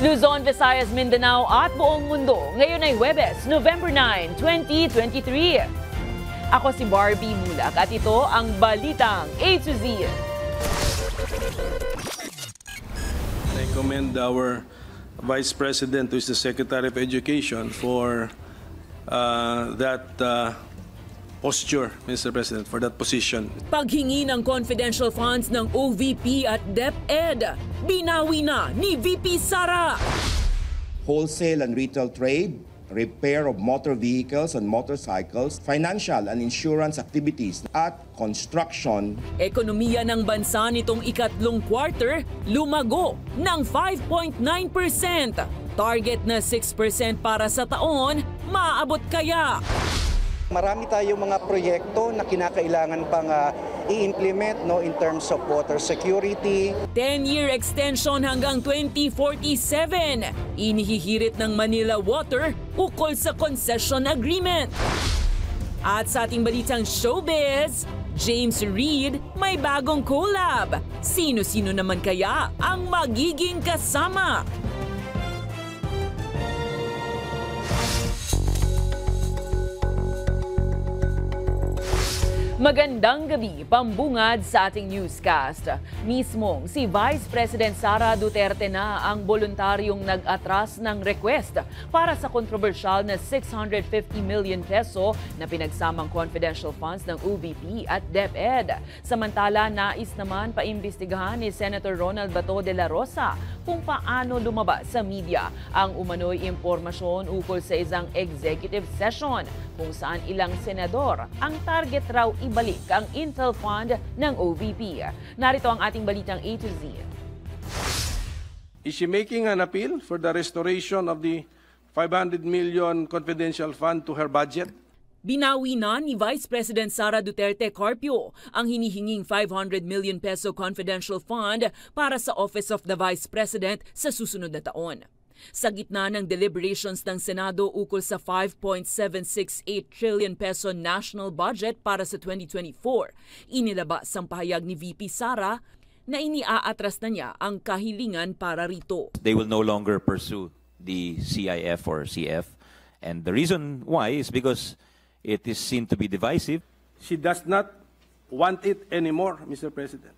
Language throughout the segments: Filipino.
Luzon, Visayas, Mindanao at buong mundo. Ngayon ay Huwebes, November 9, 2023. Ako si Barbie Mulak at ito ang Balitang A to Z. I commend our Vice President, who is the Secretary of Education, for that posture, Mr. President, for that position. Paghingi ng confidential funds ng OVP at DepEd, binawi na ni VP Sara. Wholesale and retail trade, repair of motor vehicles and motorcycles, financial and insurance activities, at construction. Ekonomiya ng bansa nitong ikatlong quarter lumago ng 5.9%. Target na 6% para sa taon, maaabot kaya? Marami tayong mga proyekto na kinakailangan pang i-implement in terms of water security. 10-year extension hanggang 2047. Inihihirit ng Manila Water ukol sa concession agreement. At sa ating balitang showbiz, James Reid may bagong collab. Sino-sino naman kaya ang magiging kasama? Magandang gabi, pambungad sa ating newscast. Mismong si Vice President Sara Duterte na ang voluntaryong nag-atras ng request para sa kontrobersyal na 650 million peso na pinagsamang confidential funds ng OVP at DepEd. Samantala, nais naman paimbestigahan ni Senator Ronald Bato de la Rosa kung paano lumabas sa media ang umano'y impormasyon ukol sa isang executive session kung saan ilang senador ang target raw ibalik ang Intel Fund ng OVP. Narito ang ating balitang A to Z. Is she making an appeal for the restoration of the 500 million confidential fund to her budget? Binawi na ni Vice President Sara Duterte Carpio ang hinihinging 500 million peso confidential fund para sa Office of the Vice President sa susunod na taon. Sa gitna ng deliberations ng Senado ukol sa 5.768 trillion peso national budget para sa 2024, inilabas ang pahayag ni VP Sara na iniaatras na niya ang kahilingan para rito. They will no longer pursue the CIF or CF, and the reason why is because it is seen to be divisive. She does not want it anymore, Mr. President.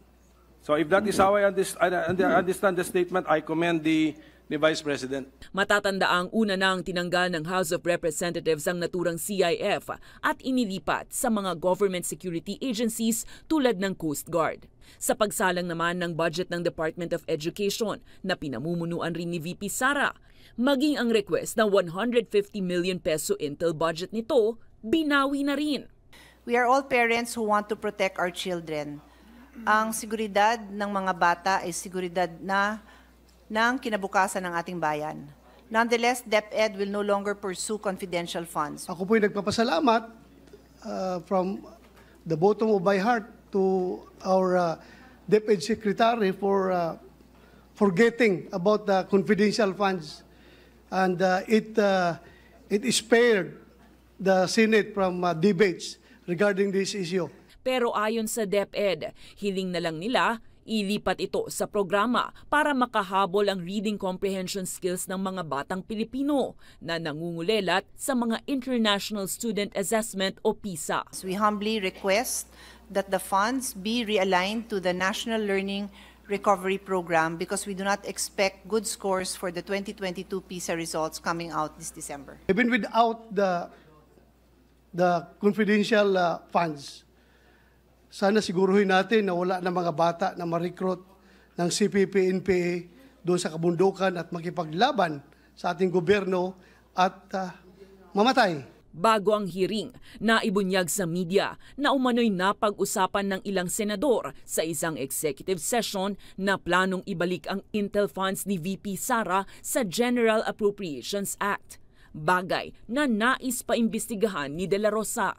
So if that is how I understand the statement, I commend the Vice President. Matatanda ang una nang tinanggal ng House of Representatives ang naturang CIF at inilipat sa mga government security agencies tulad ng Coast Guard. Sa pagsalang naman ng budget ng Department of Education na pinamumunuan rin ni VP Sara, maging ang request na 150 million peso Intel budget nito, binawi na rin. We are all parents who want to protect our children. Ang seguridad ng mga bata ay seguridad ng kinabukasan ng ating bayan. Nonetheless, DepEd will no longer pursue confidential funds. Ako po'y nagpapasalamat from the bottom of my heart to our DepEd Secretary for forgetting about the confidential funds. And it spared the Senate from debates regarding this issue. Pero ayon sa DepEd, hiling na lang nila ilipat ito sa programa para makahabol ang reading comprehension skills ng mga batang Pilipino na nangungulelat sa mga International Student Assessment o PISA. We humbly request that the funds be realigned to the National Learning Recovery Program because we do not expect good scores for the 2022 PISA results coming out this December. Even without the confidential funds, sana siguruhin natin na wala na mga bata na ma-recruit ng CPP-NPA doon sa kabundukan at makipaglaban sa ating gobyerno at mamatay. Bago ang hearing, naibunyag sa media na umano'y napag-usapan ng ilang senador sa isang executive session na planong ibalik ang Intel funds ni VP Sara sa General Appropriations Act. Bagay na nais pa imbestigahan ni De La Rosa.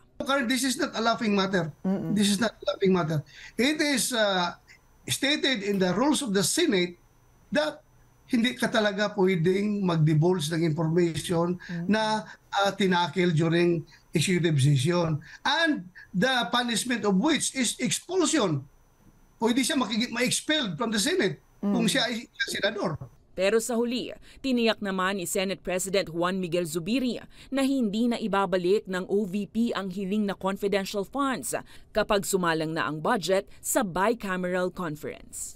This is not a laughing matter. This is not a laughing matter. It is stated in the rules of the Senate that hindi ka talaga pwedeng mag-divulge ng information na tinakil during executive session. And the punishment of which is expulsion. Pwede siya ma-expelled from the Senate kung siya ay senador. Pero sa huli, tiniyak naman ni Senate President Juan Miguel Zubiri na hindi na ibabalik ng OVP ang hiling na confidential funds kapag sumalang na ang budget sa bicameral conference.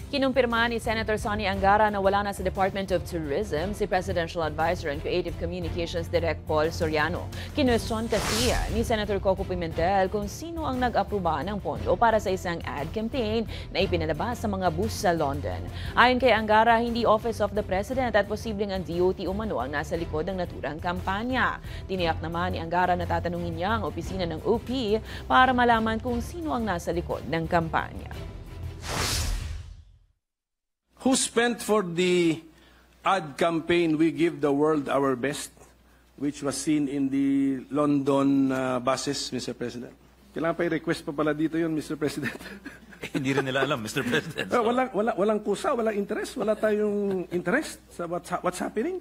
Kinumpirma ni Senator Sonny Angara na wala na sa Department of Tourism si Presidential Advisor and Creative Communications Direct Paul Soriano. Kinwestiyon kasi ni Senator Coco Pimentel kung sino ang nag-aproba ng pondo para sa isang ad campaign na ipinalabas sa mga bus sa London. Ayon kay Angara, hindi Office of the President at posibleng ang DOT umano ang nasa likod ng naturang kampanya. Tiniyak naman ni Angara na tatanungin niya ang opisina ng OP para malaman kung sino ang nasa likod ng kampanya. Who spent for the ad campaign We Give the World Our Best, which was seen in the London buses, Mr. President? Kailangan pa i-request pa pala dito yun, Mr. President. Hindi rin nila alam, Mr. President. Walang kusa, walang interest. Wala tayong interest sa what's happening.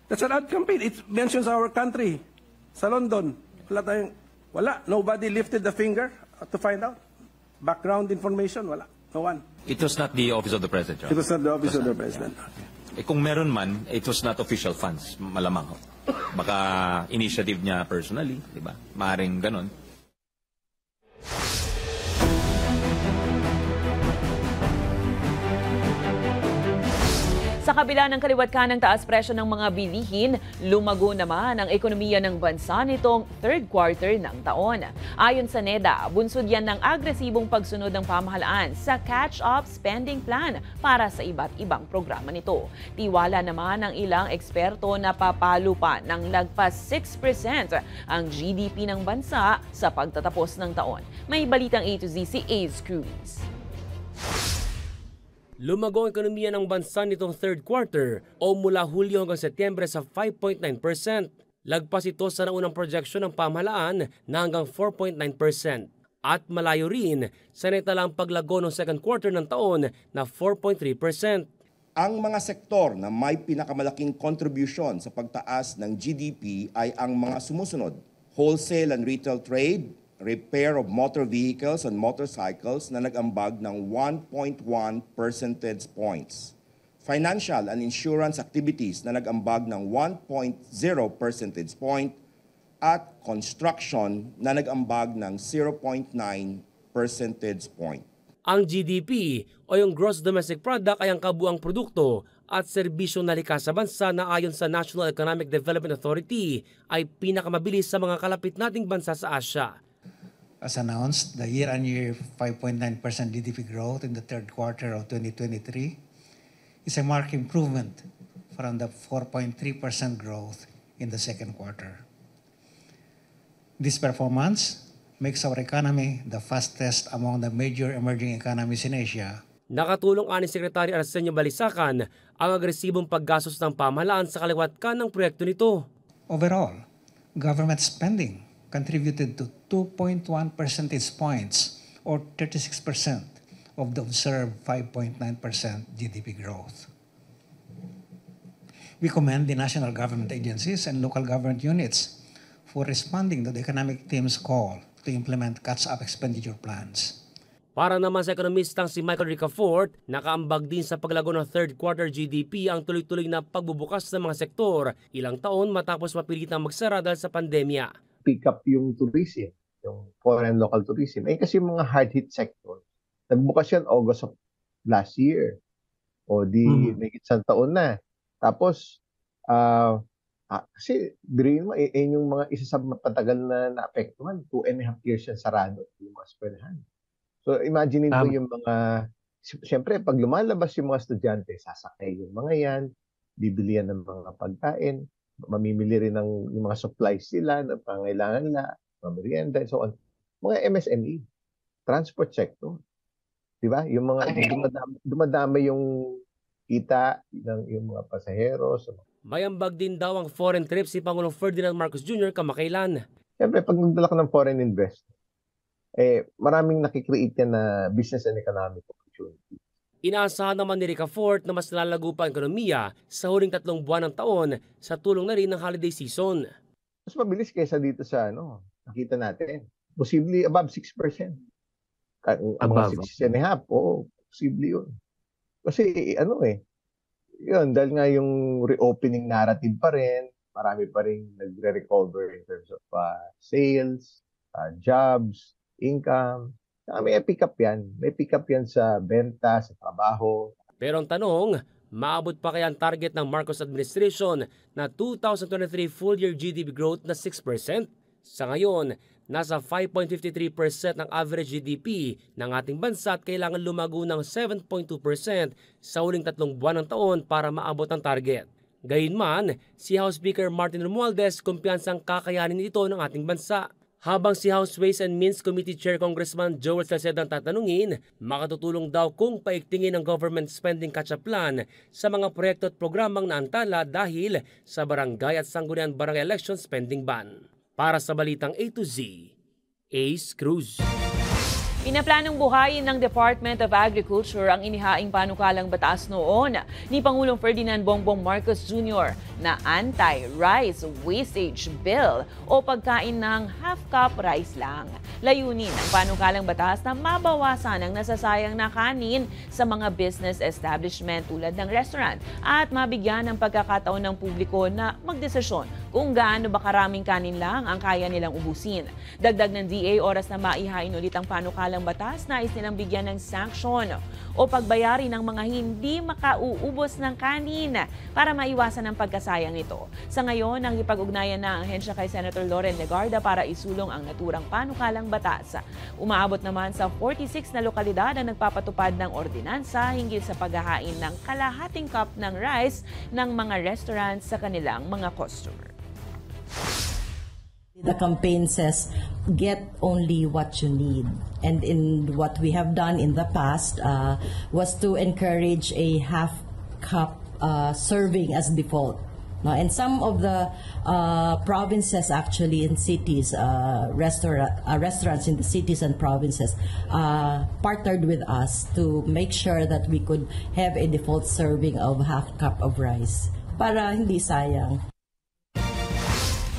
That's an ad campaign. It mentions our country sa London. Wala. Nobody lifted the finger to find out. Background information, wala. No one. It was not the Office of the President, Your It was not the Office of the President. Kung meron man, it was not official funds, malamang. Baka initiative niya personally, di ba? Maaring ganon. Sa kabila ng kaliwat kanang taas presyo ng mga bilihin, lumago naman ang ekonomiya ng bansa nitong third quarter ng taon. Ayon sa NEDA, bunsod yan ng agresibong pagsunod ng pamahalaan sa catch-up spending plan para sa iba't ibang programa nito. Tiwala naman ng ilang eksperto na papalo pa ng lagpas 6% ang GDP ng bansa sa pagtatapos ng taon. May balitang A to Z si Ace Cruz. Lumago ang ekonomiya ng bansa nitong third quarter o mula Hulyo hanggang Setyembre sa 5.9%. Lagpas ito sa naunang projection ng pamahalaan na hanggang 4.9%. At malayo rin sa naitalang paglago ng second quarter ng taon na 4.3%. Ang mga sektor na may pinakamalaking contribution sa pagtaas ng GDP ay ang mga sumusunod: wholesale and retail trade, repair of motor vehicles and motorcycles na nag-ambag ng 1.1 percentage points. Financial and insurance activities na nag-ambag ng 1.0 percentage point at construction na nag-ambag ng 0.9 percentage point. Ang GDP o yung Gross Domestic Product ay ang kabuang produkto at serbisyong nalikas sa bansa na ayon sa National Economic Development Authority ay pinakamabilis sa mga kalapit nating bansa sa Asia. As announced, the year-on-year 5.9% GDP growth in the third quarter of 2023 is a marked improvement from the 4.3% growth in the second quarter. This performance makes our economy the fastest among the major emerging economies in Asia. Nakatulong ani Secretary Arsenio Balisacan ang agresibong paggastos ng pamahalaan sa kaliwatkan ng proyekto nito. Overall, government spending contributed to 2.1 percentage points or 36% of the observed 5.9% GDP growth. We commend the national government agencies and local government units for responding to the economic team's call to implement catch-up expenditure plans. Para naman sa ekonomistang si Michael Ricafort, nakaambag din sa paglago ng third quarter GDP ang tuloy-tuloy na pagbubukas ng mga sektor ilang taon matapos mapilitang magsara dahil sa pandemya. Pick up yung tourism, yung foreign local tourism. Kasi mga hard-hit sector, nagbukas yan August of last year. O di may isang taon na. Tapos, kasi yung mga isa sa mapatagal na naapektuhan, 2.5 years yan sarado yung mga eskwelahan. So imagine mo yung mga, siyempre pag lumalabas yung mga estudyante, sasakay yung mga yan, bibili yan ng mga pagkain, mamimili rin ng mga supplies sila na pangailangan na, mga merienda, so on. Mga MSME, transport sector. Diba? Yung mga dumadami yung kita ng yung mga pasahero. So. May ambag din daw ang foreign trip si Pangulong Ferdinand Marcos Jr. kamakailan. Siyempre, pag nagdala ka ng foreign investor, maraming nakikreate yan na business and economic opportunity. Inaasahan naman ni Ricafort na mas lalago pa ang ekonomiya sa huling 3 buwan ng taon sa tulong na rin ng holiday season. Mas mabilis kaysa dito sa nakita natin. Posibly above 6%. Above 6.5%. Oo, posibly yun. Kasi yun, dahil nga yung reopening narrative pa rin, marami pa rin nagre-recover in terms of sales, jobs, income. May pick up yan. May pick up yan sa benta, sa trabaho. Pero ang tanong, maabot pa kaya ang target ng Marcos administration na 2023 full-year GDP growth na 6%? Sa ngayon, nasa 5.53% ng average GDP ng ating bansa at kailangan lumago ng 7.2% sa huling 3 buwan ng taon para maabot ang target. Gayunman, si House Speaker Martin Romualdez kumpiyansang kakayanin ito ng ating bansa. Habang si House Ways and Means Committee Chair Congressman Joel Salcedo ang tatanungin, makatutulong daw kung paigtingin ang government spending catch-up plan sa mga proyekto at programang naantala dahil sa barangay at sangguniang barangay election spending ban. Para sa Balitang A to Z, Ace Cruz. Pinaplanong buhayin ng Department of Agriculture ang inihaing panukalang batas noon ni Pangulong Ferdinand Bongbong Marcos Jr. na Anti-Rice Wastage Bill o pagkain ng half-cup rice lang. Layunin ng panukalang batas na mabawasan ang nasasayang na kanin sa mga business establishment tulad ng restaurant at mabigyan ng pagkakataon ng publiko na magdesisyon kung gaano ba karaming kanin lang ang kaya nilang ubusin. Dagdag ng DA, oras na maihain ulit ang panukalang batas, nais nilang bigyan ng sanction o pagbayari ng mga hindi makauubos ng kanin para maiwasan ang pagkasayang ito. Sa ngayon, ang ipag-ugnayan na ang ahensya kay Senator Loren Legarda para isulong ang naturang panukalang batas. Umaabot naman sa 46 na lokalidad ang nagpapatupad ng ordinansa hinggil sa paghahain ng kalahating cup ng rice ng mga restaurants sa kanilang mga customer. The campaign says, get only what you need. And in what we have done in the past was to encourage a half-cup serving as default. No, and some of the provinces actually in cities, restaurants in the cities and provinces partnered with us to make sure that we could have a default serving of half-cup of rice para hindi sayang.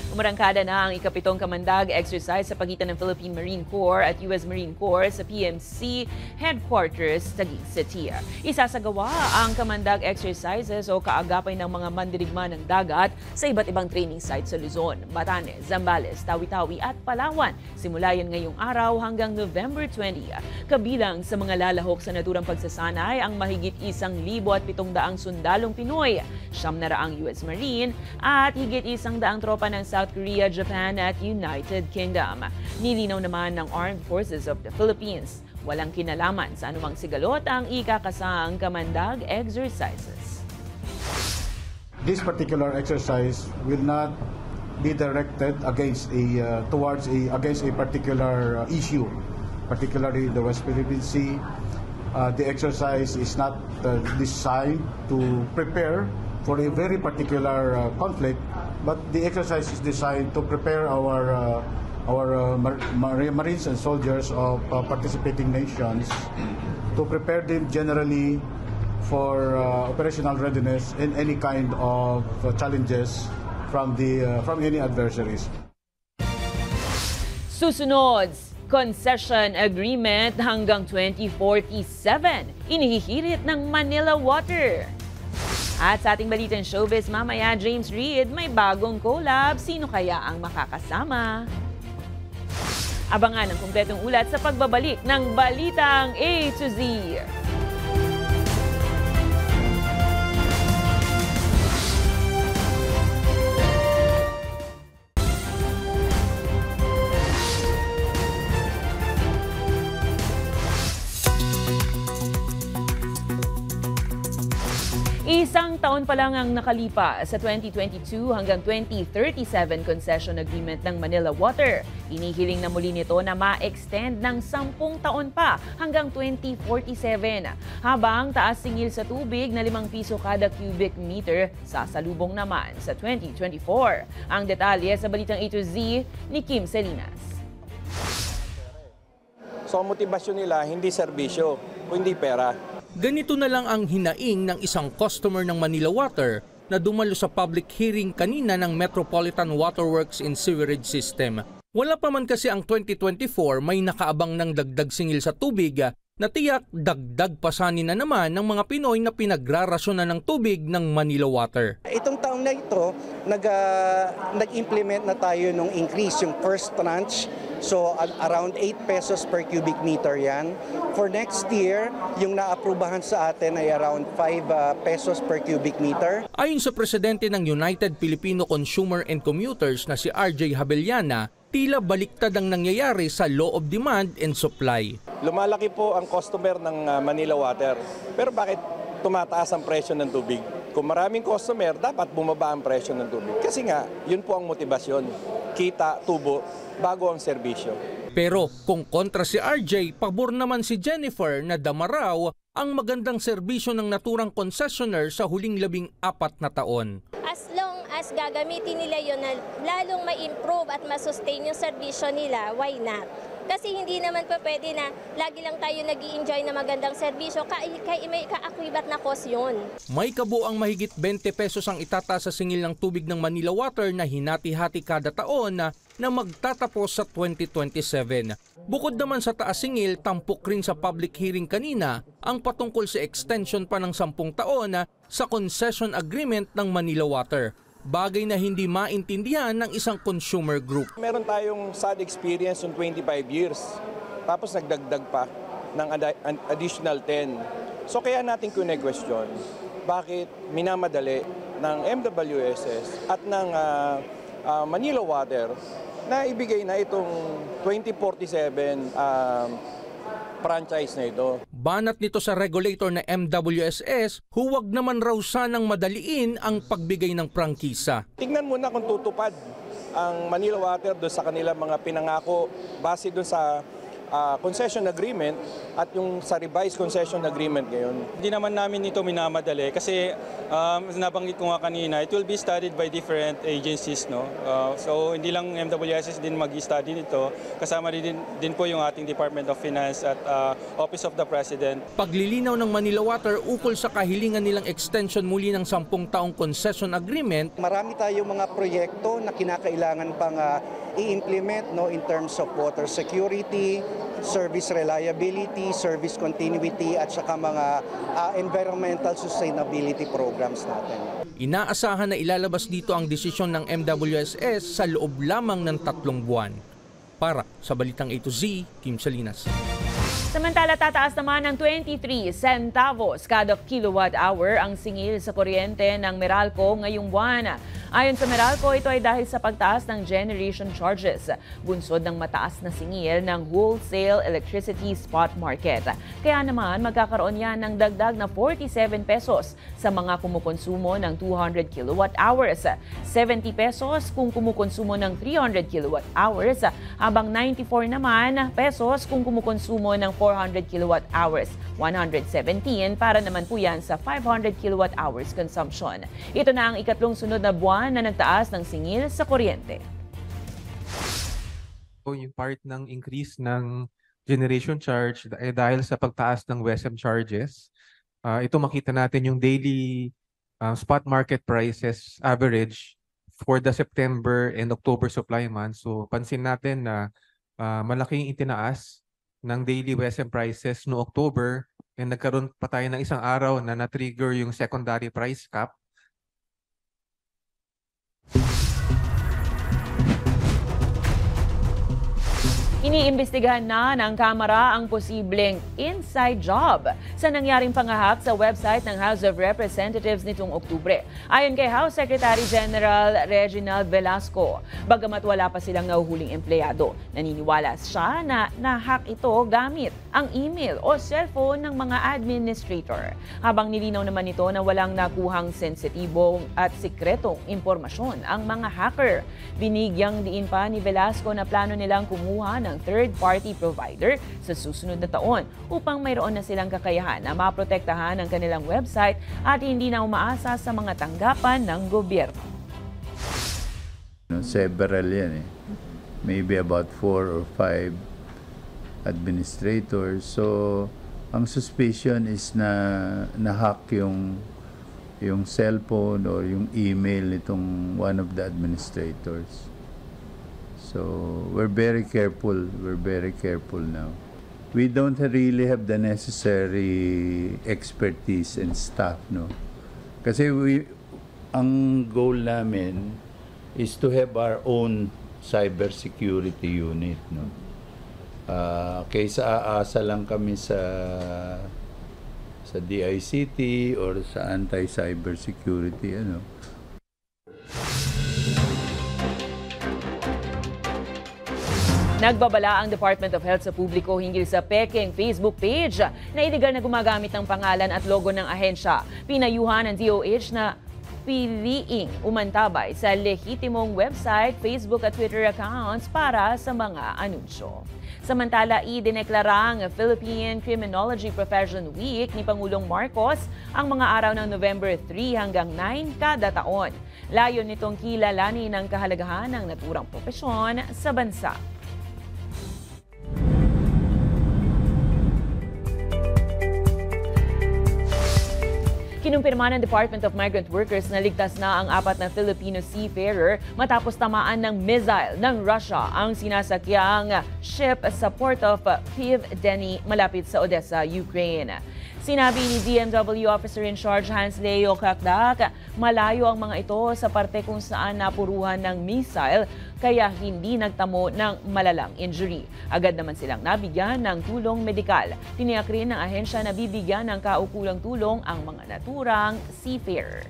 Umarangkada na ang ika-7 kamandag exercise sa pagitan ng Philippine Marine Corps at US Marine Corps sa PMC Headquarters, Taguig City. Isasagawa ang kamandag exercises o kaagapay ng mga mandirigma ng dagat sa iba't ibang training sites sa Luzon, Batanes, Zambales, Tawi-Tawi at Palawan. Simula yan ngayong araw hanggang November 20. Kabilang sa mga lalahok sa naturang pagsasanay ang mahigit 1,700 sundalong Pinoy, 900 US Marine at higit 100 tropa ng South Korea, Japan at United Kingdom. Nilinaw naman ng Armed Forces of the Philippines, walang kinalaman sa anumang sigalot ang ikakasang kamandag exercises. This particular exercise will not be directed against a particular issue, particularly the West Philippine Sea. The exercise is not designed to prepare for a very particular conflict, but the exercise is designed to prepare our Marines and soldiers of participating nations, to prepare them generally for operational readiness in any kind of challenges from any adversaries. Susunod, concession agreement hanggang 2047, inihihirit ng Manila Water. At sa ating balitang showbiz mamaya, James Reid may bagong collab. Sino kaya ang makakasama? Abangan ang kumpletong ulat sa pagbabalik ng Balitang A to Z. Isang taon pa lang ang nakalipas sa 2022 hanggang 2037 concession agreement ng Manila Water. Inihiling na muli nito na ma-extend ng 10 taon pa hanggang 2047. Habang taas singil sa tubig na 5 piso kada cubic meter, sasalubong naman sa 2024. Ang detalye sa Balitang A to Z ni Kim Salinas. So ang motibasyon nila, hindi serbisyo, kundi pera. Ganito na lang ang hinaing ng isang customer ng Manila Water na dumalo sa public hearing kanina ng Metropolitan Waterworks and Sewerage System. Wala pa man kasi ang 2024, may nakaabang ng dagdag singil sa tubig, na tiyak dagdag pasanin na naman ng mga Pinoy na pinagrarasyonan ng tubig ng Manila Water. Itong taon na ito, nag-implement na tayo ng increase, yung first tranche. So around 8 pesos per cubic meter yan. For next year, yung naaprubahan sa atin ay around 5 pesos per cubic meter. Ayon sa presidente ng United Filipino Consumer and Commuters na si RJ Habeliana, tila baliktad ang nangyayari sa law of demand and supply. Lumalaki po ang customer ng Manila Water. Pero bakit tumataas ang presyo ng tubig? Kung maraming customer, dapat bumaba ang presyo ng tubig. Kasi nga, yun po ang motibasyon. Kita, tubo, bago ang serbisyo. Pero kung kontra si RJ, pabor naman si Jennifer na damaraw ang magandang serbisyo ng naturang concessionaire sa huling 14 na taon. As long as gagamitin nila yun na lalong ma-improve at ma-sustain yung serbisyo nila, why not? Kasi hindi naman po pwede na lagi lang tayo nag-i-enjoy na magandang serbisyo, may ka-akwibat na cost yun. May kabuang mahigit 20 pesos ang itataas sa singil ng tubig ng Manila Water na hinati-hati kada taon na magtatapos sa 2027. Bukod naman sa taas singil, tampok rin sa public hearing kanina ang patungkol sa extension pa ng 10 taon sa concession agreement ng Manila Water. Bagay na hindi maintindihan ng isang consumer group. Meron tayong sad experience yung 25 years. Tapos nagdagdag pa ng additional 10. So kaya natin kune-question, bakit minamadali ng MWSS at ng Manila Water na ibigay na itong 2047 franchise na ito. Banat nito sa regulator na MWSS, huwag naman raw sanang madaliin ang pagbigay ng prangkisa. Tingnan muna kung tutupad ang Manila Water doon sa kanilang mga pinangako base doon sa concession agreement at yung sa revised concession agreement ngayon. Hindi naman namin ito minamadali kasi nabanggit ko nga kanina, it will be studied by different agencies. No? So hindi lang MWSS din mag-study nito, kasama din po yung ating Department of Finance at Office of the President. Paglilinaw ng Manila Water ukol sa kahilingan nilang extension muli ng 10 taong concession agreement. Marami tayong mga proyekto na kinakailangan pang i-implement in terms of water security, service reliability, service continuity at saka mga environmental sustainability programs natin. Inaasahan na ilalabas dito ang desisyon ng MWSS sa loob lamang ng 3 buwan. Para sa Balitang A to Z, Kim Salinas. Samantala, tataas naman ng 23 centavos kada kilowatt hour ang singil sa kuryente ng Meralco ngayong buwan. Ayon sa Meralco, ito ay dahil sa pagtaas ng generation charges, bunsod ng mataas na singil ng wholesale electricity spot market. Kaya naman magkakaroon yan ng dagdag na 47 pesos sa mga kumukonsumo ng 200 kilowatt hours, 70 pesos kung kumukonsumo ng 300 kilowatt hours, habang 94 naman pesos kung kumukonsumo ng 400 kilowatt hours, 117 para naman po yan sa 500 kilowatt hours consumption. Ito na ang ikatlong sunod na buwan na nagtaas ng singil sa kuryente. Yung part ng increase ng generation charge dahil sa pagtaas ng WESM charges. Ito makita natin yung daily spot market prices average for the September and October supply months. So pansin natin na malaking itinaas ng daily WESM prices no October, and nagkaroon pa tayo ng isang araw na na-trigger yung secondary price cap. Iniimbestigahan na ng Kamara ang posibleng inside job sa nangyaring pangahak sa website ng House of Representatives nitong Oktubre. Ayon kay House Secretary General Reginald Velasco, bagamat wala pa silang nahuhuling empleyado, naniniwala siya na nahack ito gamit ang email o cellphone ng mga administrator. Habang nilinaw naman ito na walang nakuhang sensitibong at sikretong impormasyon ang mga hacker. Binigyang diin pa ni Velasco na plano nilang kumuha ng third-party provider sa susunod na taon upang mayroon na silang kakayahan na maprotektahan ang kanilang website at hindi na umaasa sa mga tanggapan ng gobyerno. Several yan eh. Maybe about 4 or 5 administrators. So, ang suspicion is na na-hack yung cellphone or yung email nitong one of the administrators. So, we're very careful. We're very careful now. we don't really have the necessary expertise and staff, no? Kasi ang goal namin is to have our own cybersecurity unit, no? Kaysa aasa lang kami sa DICT or sa anti-cybersecurity, ano? Nagbabala ang Department of Health sa publiko hinggil sa peking Facebook page na iligal na gumagamit ng pangalan at logo ng ahensya. Pinayuhan ng DOH na piliing umantabay sa lehitimong website, Facebook at Twitter accounts para sa mga anunsyo. Samantala, idineklara ang Philippine Criminology Profession Week ni Pangulong Marcos ang mga araw ng November 3 hanggang 9 kada taon. Layon nitong kilalanin ang kahalagahan ng naturang propesyon sa bansa. Kinumpirma ng Department of Migrant Workers na ligtas na ang 4 na Filipino seafarer matapos tamaan ng missile ng Russia ang sinasakyang ship sa port of Pivdeny malapit sa Odessa, Ukraine. Sinabi ni DMW Officer in Charge Hans Leo Kakdak, malayo ang mga ito sa parte kung saan napuruhan ng missile kaya hindi nagtamo ng malalang injury. Agad naman silang nabigyan ng tulong medikal. Tiniyak rin ng ahensya na bibigyan ng kaukulang tulong ang mga naturang seafarer.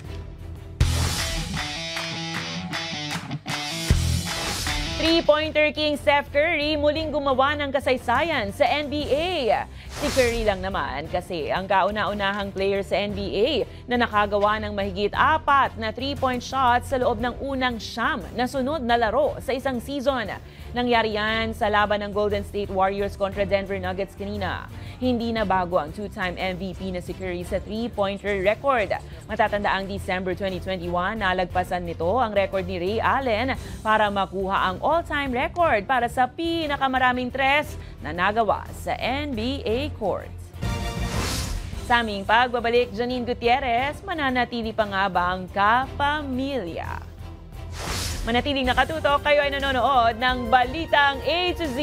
Three-pointer king Steph Curry muling gumawa ng kasaysayan sa NBA. Si Curry lang naman kasi ang kauna-unahang player sa NBA na nakagawa ng mahigit 4 na 3-point shots sa loob ng unang 9 na sunod na laro sa isang season. Nangyari yan sa laban ng Golden State Warriors kontra Denver Nuggets kanina. Hindi na bago ang 2-time MVP na si Curry sa 3-pointer record. Matatanda ang December 2021, nalagpasan nito ang record ni Ray Allen para makuha ang all-time record para sa pinakamaraming tres na nagawa sa NBA court. Sa aming pagbabalik, Janine Gutierrez, mananatili pa nga ba ang kapamilya? Manatiling nakatutok, kayo ay nanonood ng Balitang A to Z.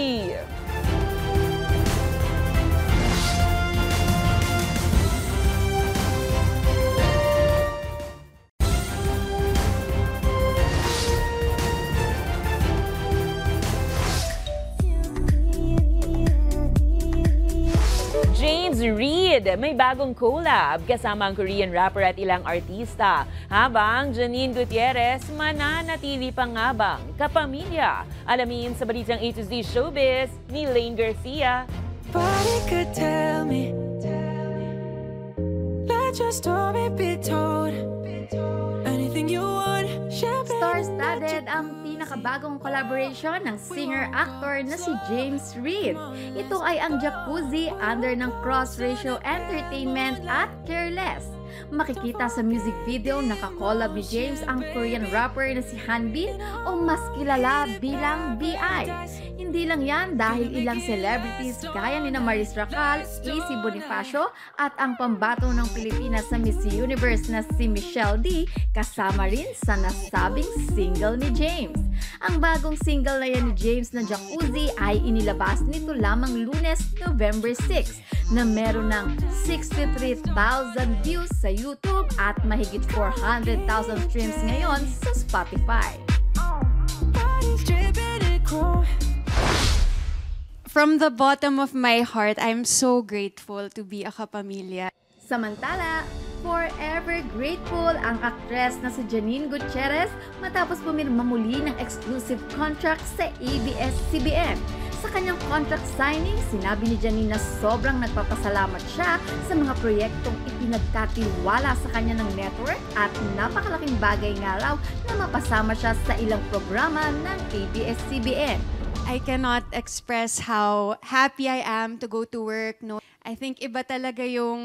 James Reid may bagong collab kasama ang Korean rapper at ilang artista. Habang Janine Gutierrez mananatili pa nga bang kapamilya? Alamin sa Balitang A to Z Showbiz ni Lane Garcia. Nobody could tell me, let your story be told. Anything you want, Star-studded ang pinakabagong collaboration ng singer-actor na si James Reid. Ito ay ang Jacuzzi under ng Cross Ratio Entertainment at Careless. Makikita sa music video nakakollab ni James ang Korean rapper na si Hanbin o mas kilala bilang B.I. Hindi lang yan dahil ilang celebrities gaya ni Maris Racal, AC Bonifacio at ang pambato ng Pilipinas sa Miss Universe na si Michelle D kasama rin sa nasabing single ni James. Ang bagong single na yan ni James na Jacuzzi ay inilabas nito lamang Lunes, November 6 na meron ng 63,000 views sa YouTube at mahigit 400,000 streams ngayon sa Spotify. From the bottom of my heart, I'm so grateful to be a kapamilya. Samantala, forever grateful ang aktres na si Janine Gutierrez matapos pumirma muli ng exclusive contract sa ABS-CBN. Sa kanyang contract signing, sinabi ni Janine na sobrang nagpapasalamat siya sa mga proyektong ipinagkatiwala sa kanya ng network at napakalaking bagay nga raw na mapasama siya sa ilang programa ng ABS-CBN. I cannot express how happy I am to go to work. No, I think iba talaga yung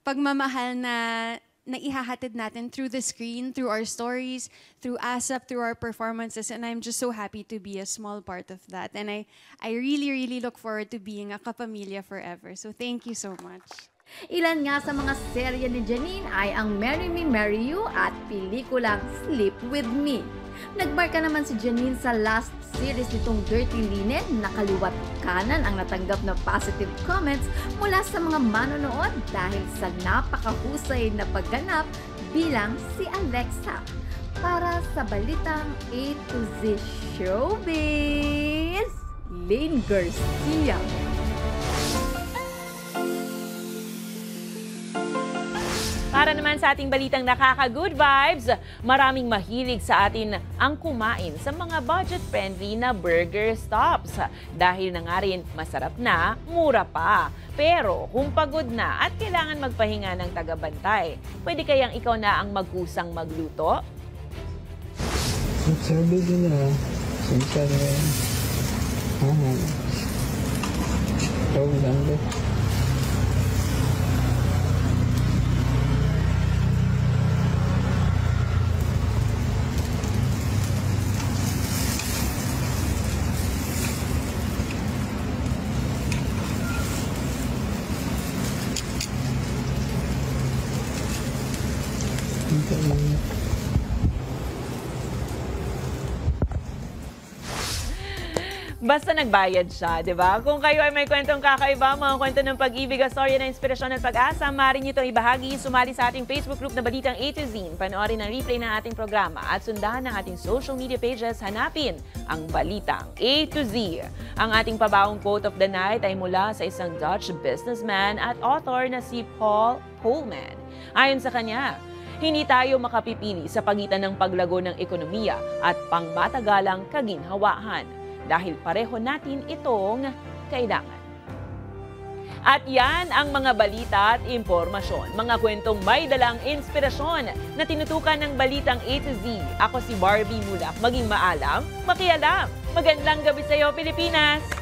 pagmamahal na ihahatid natin through the screen, through our stories, through ASAP, through our performances, and I'm just so happy to be a small part of that. And I really, really look forward to being a kapamilya forever. So thank you so much. Ilan nga sa mga serye ni Janine ay ang Marry Me, Marry You at pelikulang Sleep With Me. Nagmarka naman si Janine sa last series nitong Dirty Linen na kaliwat kanan ang natanggap na positive comments mula sa mga manonood dahil sa napakahusay na pagganap bilang si Alexa. Para sa balitang A to Z Showbiz, Lynn Garcia. Para naman sa ating balitang nakaka-good vibes, maraming mahilig sa atin ang kumain sa mga budget-friendly na burger stops. Dahil na nga rin masarap na, mura pa. Pero kung pagod na at kailangan magpahinga ng tagabantay, pwede kayang ikaw na ang magkusang magluto? Sabi nila, siyempre, Basta nagbayad siya, di ba? Kung kayo ay may kwentong kakaiba, mga kwento ng pag-ibig, storya na inspirasyon at pag-asa, maaaring nyo itong ibahagi, sumali sa ating Facebook group na Balitang A to Z, panoorin ang replay ng ating programa at sundahan ang ating social media pages, hanapin ang Balitang A to Z. Ang ating pabaong quote of the night ay mula sa isang Dutch businessman at author na si Paul Polman. Ayon sa kanya, hindi tayo makapipili sa pagitan ng paglago ng ekonomiya at pangmatagalang kaginhawaan dahil pareho natin itong kailangan. At yan ang mga balita at impormasyon, mga kwentong may dalang inspirasyon na tinutukan ng Balitang A to Z. Ako si Barbie Mulak, maging maalam, makialam. Magandang gabi sa iyo, Pilipinas!